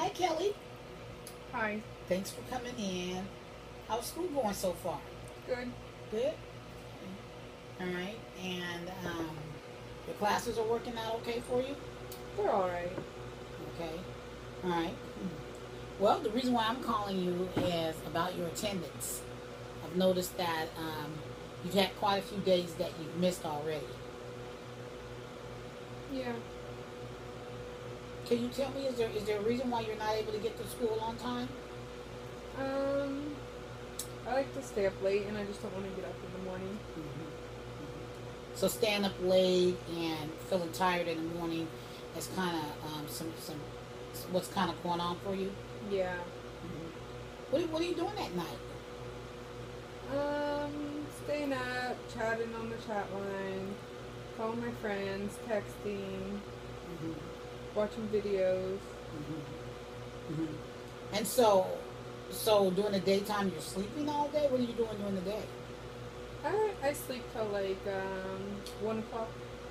Hi, Kelly. Hi. Thanks for coming in. How's school going so far? Good. Good? All right. And your classes are working out okay for you? They're all right. Okay. All right. Well, the reason why I'm calling you is about your attendance. I've noticed that you've had quite a few days that you've missed already. Yeah. Can you tell me, is there a reason why you're not able to get to school on time? Um, I like to stay up late, and I just don't want to get up in the morning. Mm-hmm. So staying up late and feeling tired in the morning is kind of some what's kind of going on for you. Yeah. What are you doing at night? Staying up, chatting on the chat line, calling my friends, texting, Mm-hmm. watching videos. Mm-hmm. Mm-hmm. And so during the daytime you're sleeping all day. What are you doing during the day? I sleep till like 1 o'clock.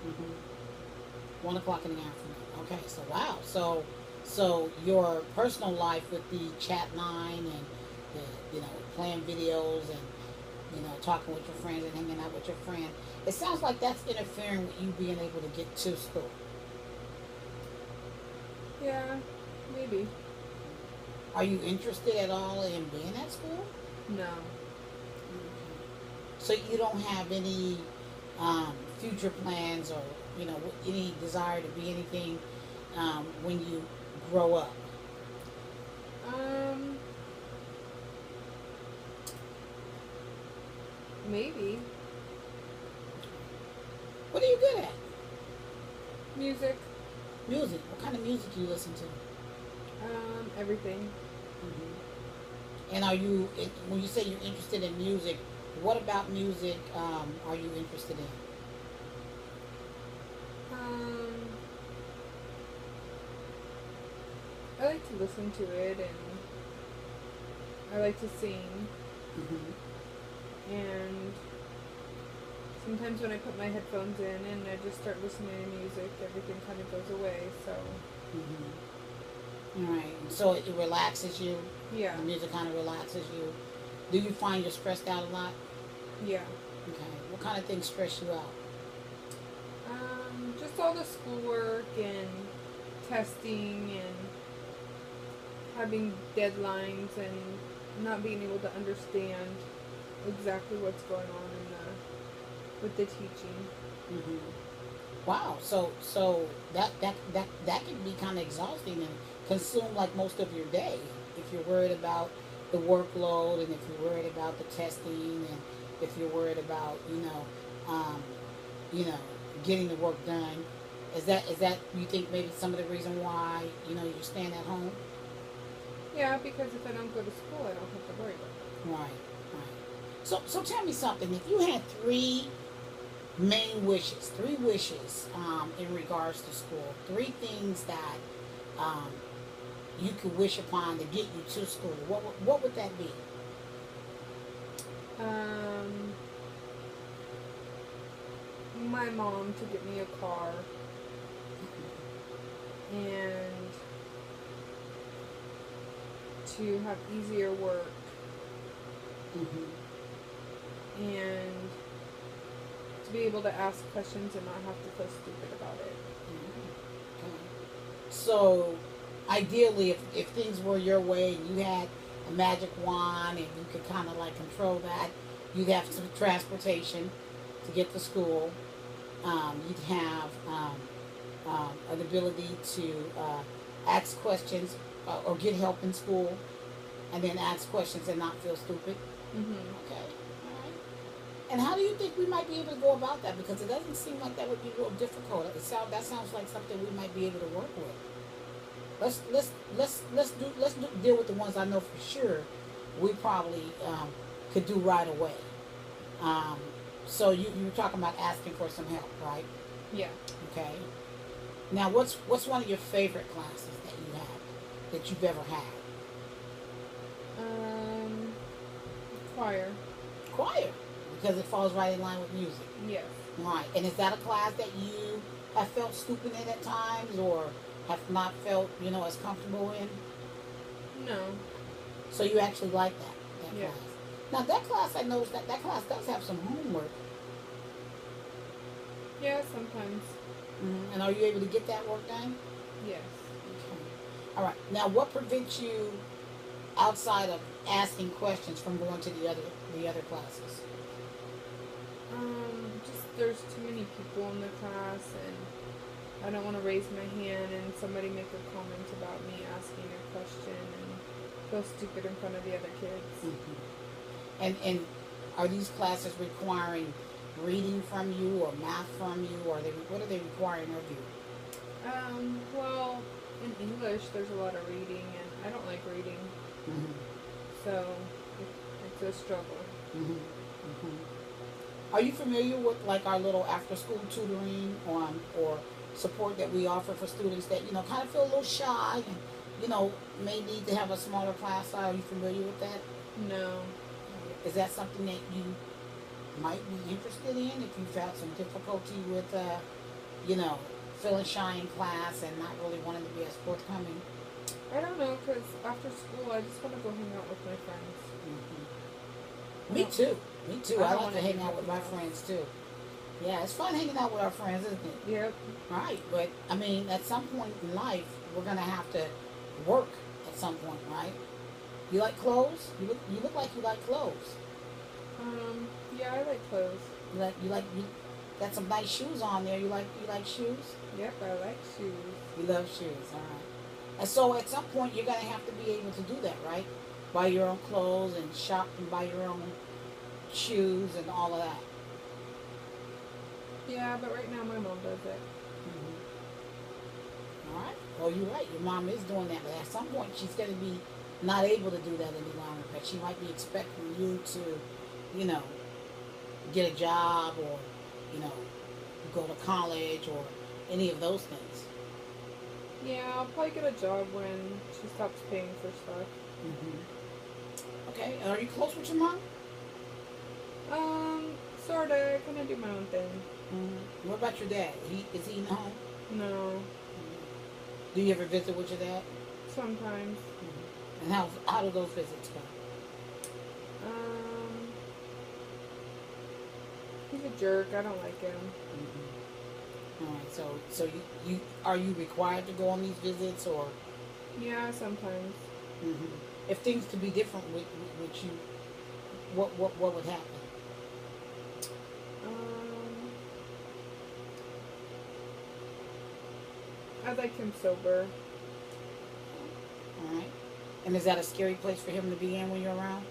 Mm-hmm. 1 o'clock in the afternoon. Okay, so wow. So your personal life with the chat line and the playing videos and talking with your friends and hanging out with your friend. It sounds like that's interfering with you being able to get to school. Yeah, maybe. Are you interested at all in being at school? No. So you don't have any future plans or any desire to be anything when you grow up. Um, Maybe What are you good at? music. Music. What kind of music do you listen to? Everything. And when you say you're interested in music, what about music are you interested in? Um, I like to listen to it, and I like to sing. Mm-hmm. And sometimes when I put my headphones in and I just start listening to music, everything kind of goes away. So, Mm-hmm. All right. So it relaxes you. yeah, The music kind of relaxes you. Do you find you're stressed out a lot? yeah. Okay. What kind of things stress you out? Just all the schoolwork and testing and having deadlines and not being able to understand exactly what's going on in with the teaching. Mm-hmm. Wow. So that can be kind of exhausting and consume like most of your day if you're worried about the workload and if you're worried about the testing and if you're worried about um, you know getting the work done. Is that you think maybe some of the reason why you're staying at home? Yeah, because if I don't go to school, I don't have to worry about Right. Right. So tell me something. If you had three wishes in regards to school, three things that um, you could wish upon to get you to school. What would that be? it. My mom to get me a car and to have easier work Mm-hmm. and to be able to ask questions and not have to feel stupid about it. Okay. So, ideally, if things were your way and you had a magic wand and you could kind of like control that, you'd have some transportation to get to school. You'd have an ability to ask questions or get help in school, and then ask questions and not feel stupid. Mm-hmm. Okay, all right. And how do you think we might be able to go about that? Because it doesn't seem like that would be real difficult. That sounds like something we might be able to work with. Let's deal with the ones I know for sure. We probably could do right away. Um, so you were talking about asking for some help, right? Yeah. Okay. Now, what's one of your favorite classes that you have that you've ever had? Um, Choir. Choir, because it falls right in line with music. Yes. Right. And is that a class that you have felt stupid in at times or have not felt, as comfortable in? No. So you actually like that Yeah. class. Now that class, I noticed that class does have some homework. Yeah, sometimes. And are you able to get that work done? Yes. Okay. All right. Now, what prevents you outside of asking questions from going to the other classes? Just there's too many people in the class, and I don't want to raise my hand and somebody make a comment about me asking a question and feel stupid in front of the other kids. And are these classes requiring reading from you or math from you, or what are they requiring of you? Well, in English, there's a lot of reading, and I don't like reading, Mm-hmm. so it's a struggle. Mm-hmm. Mm-hmm. Are you familiar with like our little after-school tutoring or support that we offer for students that kind of feel a little shy and may need to have a smaller class size? Are you familiar with that? No. Is that something that you might be interested in if you've had some difficulty with you know feeling shy in class and not really wanting to be as forthcoming? I don't know, because after school, I just want to go hang out with my friends. Me too. Me too. I don't like to wanna hang do out with my anything else. friends too. Yeah, it's fun hanging out with our friends, isn't it? Yep. Right. But I mean, at some point in life, we're gonna have to work at some point, right? You like clothes? You look like you like clothes. Yeah, I like clothes. You got some nice shoes on there. You like shoes? Yep, I like shoes. You love shoes, all right. And so at some point you're gonna have to be able to do that, right? Buy your own clothes and shop and buy your own shoes and all of that. Yeah, but right now my mom does it. All right. Well, you're right. Your mom is doing that, but at some point she's gonna be not able to do that any longer. But she might be expecting you to, you know, get a job or, you know, go to college or any of those things. Yeah, I'll probably get a job when she stops paying for stuff. Okay. And are you close with your mom? Sorta. I kind of do my own thing. What about your dad? Is he in the home? No. Do you ever visit with your dad? Sometimes. And how do those visits go? Um, he's a jerk. I don't like him. All right. So you are you required to go on these visits or? Yeah, sometimes. If things could be different with you, what would happen? I like him sober. All right. And is that a scary place for him to be in when you're around?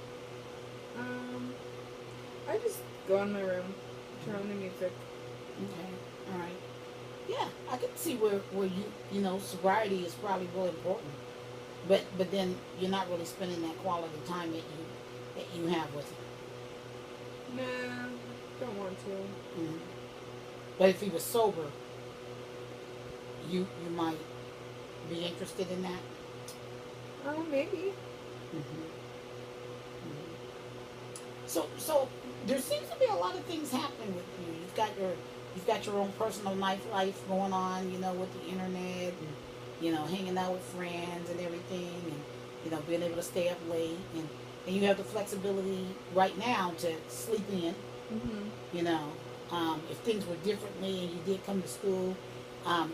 I just go in my room, turn on the music. Okay. All right. Yeah, I can see where sobriety is probably really important, but then you're not really spending that quality time that you have with him. Nah, don't want to. But if he was sober, you might be interested in that. Maybe. So there seems to be a lot of things happening with you. You've got your own personal life going on, with the internet and hanging out with friends and everything, and being able to stay up late, and you have the flexibility right now to sleep in. If things were differently and you did come to school,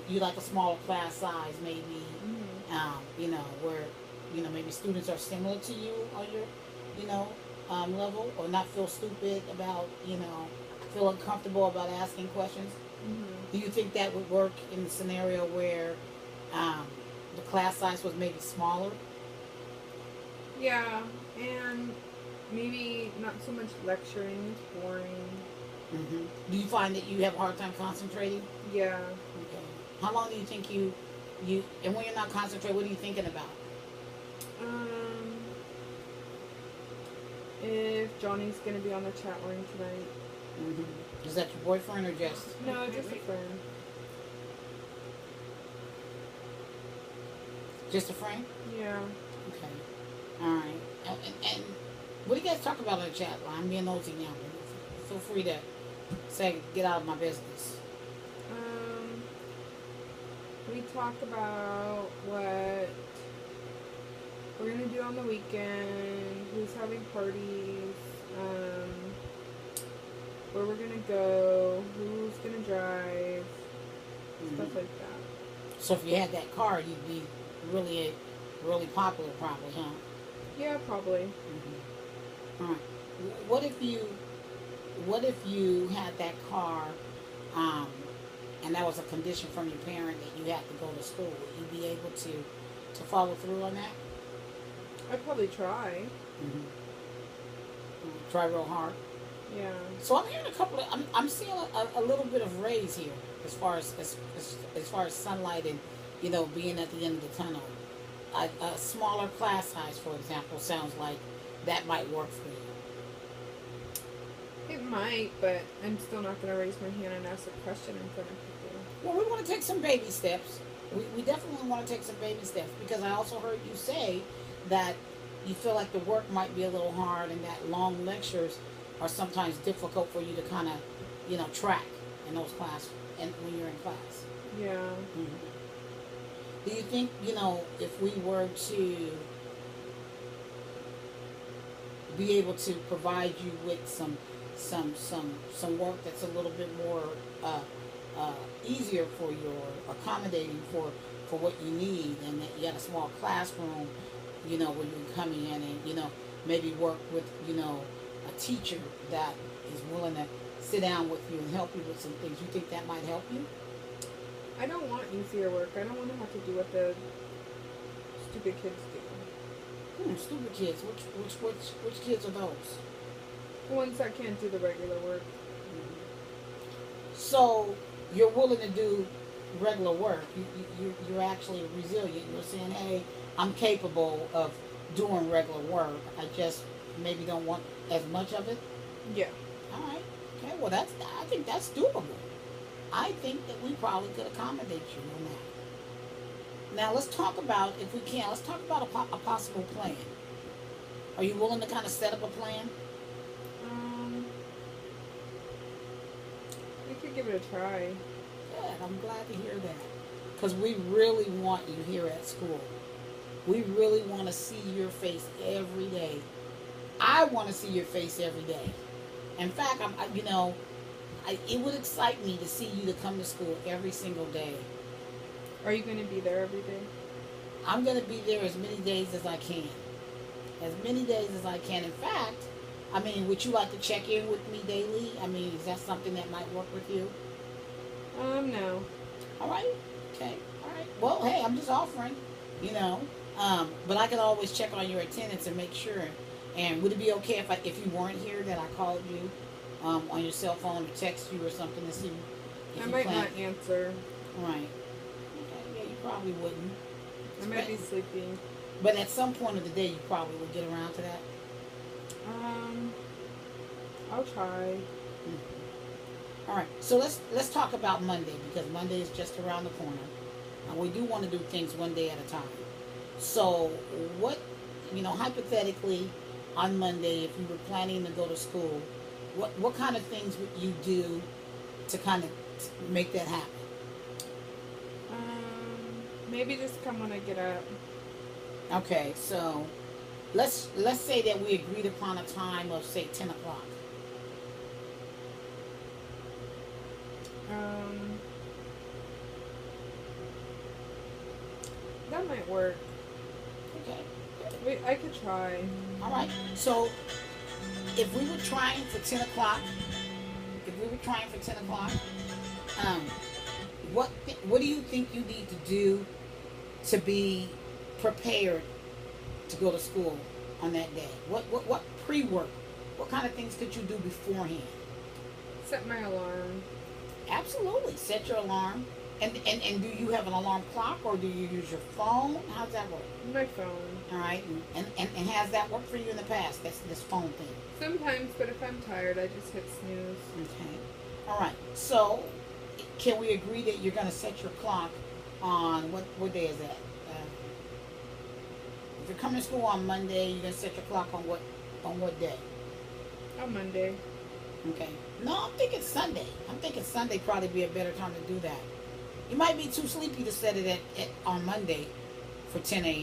you like a smaller class size maybe, where maybe students are similar to you on your level, or not feel stupid about feel uncomfortable about asking questions. Do you think that would work in the scenario where the class size was maybe smaller? Yeah, and maybe not so much lecturing. It's boring. Do you find that you have a hard time concentrating? Yeah. Okay. How long do you think you and when you're not concentrating, what are you thinking about? If Johnny's gonna be on the chat line tonight. Is that your boyfriend or just? No, just a friend. Just a friend? Yeah. Okay. All right. And what do you guys talk about on the chat line? I'm being nosy now. But feel free to say, get out of my business. We talk about what we're gonna do on the weekend, who's having parties, where we're gonna go, who's gonna drive, stuff like that. So if you had that car, you'd be really popular, probably, huh? Yeah, probably. All right. What if you What if you had that car, um, and that was a condition from your parent that you had to go to school? Would you be able to follow through on that? I'd probably try. Try real hard. Yeah. So I'm hearing a couple of. I'm seeing a little bit of rays here as far as sunlight and being at the end of the tunnel. A smaller class size, for example, sounds like that might work for you. It might, but I'm still not going to raise my hand and ask a question in front of people. Well, we want to take some baby steps. We definitely want to take some baby steps because I also heard you say that you feel like the work might be a little hard and that long lectures are sometimes difficult for you to kind of, track in those classes and when you're in class. Yeah. Mm-hmm. Do you think, if we were to be able to provide you with some work that's a little bit more easier for you or accommodating for what you need, and that you got a small classroom, where you can come in and maybe work with a teacher that is willing to sit down with you and help you with some things? You think that might help you? I don't want easier work. I don't want to have to do what the stupid kids do. Stupid kids. Which kids are those? The ones that can't do the regular work. So you're willing to do regular work. You're actually resilient. You're saying, hey, I'm capable of doing regular work. I just maybe don't want as much of it. Yeah. All right. Okay. Well, I think that's doable. I think that we probably could accommodate you on that. Now let's talk about, if we can, let's talk about a possible plan. Are you willing to kind of set up a plan? We could give it a try. Good. I'm glad to hear that. Because we really want you here at school. We really want to see your face every day. I want to see your face every day. In fact, it would excite me to see you to come to school every single day. Are you going to be there every day? I'm going to be there as many days as I can. As many days as I can. In fact, would you like to check in with me daily? Is that something that might work with you? No. All right. Okay. All right. Well, hey, I'm just offering, but I can always check on your attendance and make sure. And would it be okay if you weren't here that I called you on your cell phone or text you or something to see if I you might plan? not answer. Right. Okay. Yeah, you probably wouldn't. I might be sleeping. But at some point of the day, you probably would get around to that. I'll try. All right. So let's talk about Monday, because Monday is just around the corner, and we do want to do things one day at a time. So what, hypothetically, on Monday, if you were planning to go to school, what kind of things would you do to kind of make that happen? Maybe just come when I get up. Okay, so let's say that we agreed upon a time of, say, 10 o'clock. That might work. Okay. I could try. All right. So if we were trying for 10 o'clock, what do you think you need to do to be prepared to go to school on that day? What pre-work? What kind of things could you do beforehand? Set my alarm. Absolutely. Set your alarm. And do you have an alarm clock, or do you use your phone? How's that work? My phone. All right. And has that worked for you in the past? That's this phone thing. Sometimes, but if I'm tired, I just hit snooze. Okay. All right. So, can we agree that you're going to set your clock on what day is that? If you're coming to school on Monday, you're going to set your clock on what day? On Monday. Okay. No, I'm thinking Sunday. I'm thinking Sunday probably be a better time to do that. You might be too sleepy to set it on Monday for 10 a.m.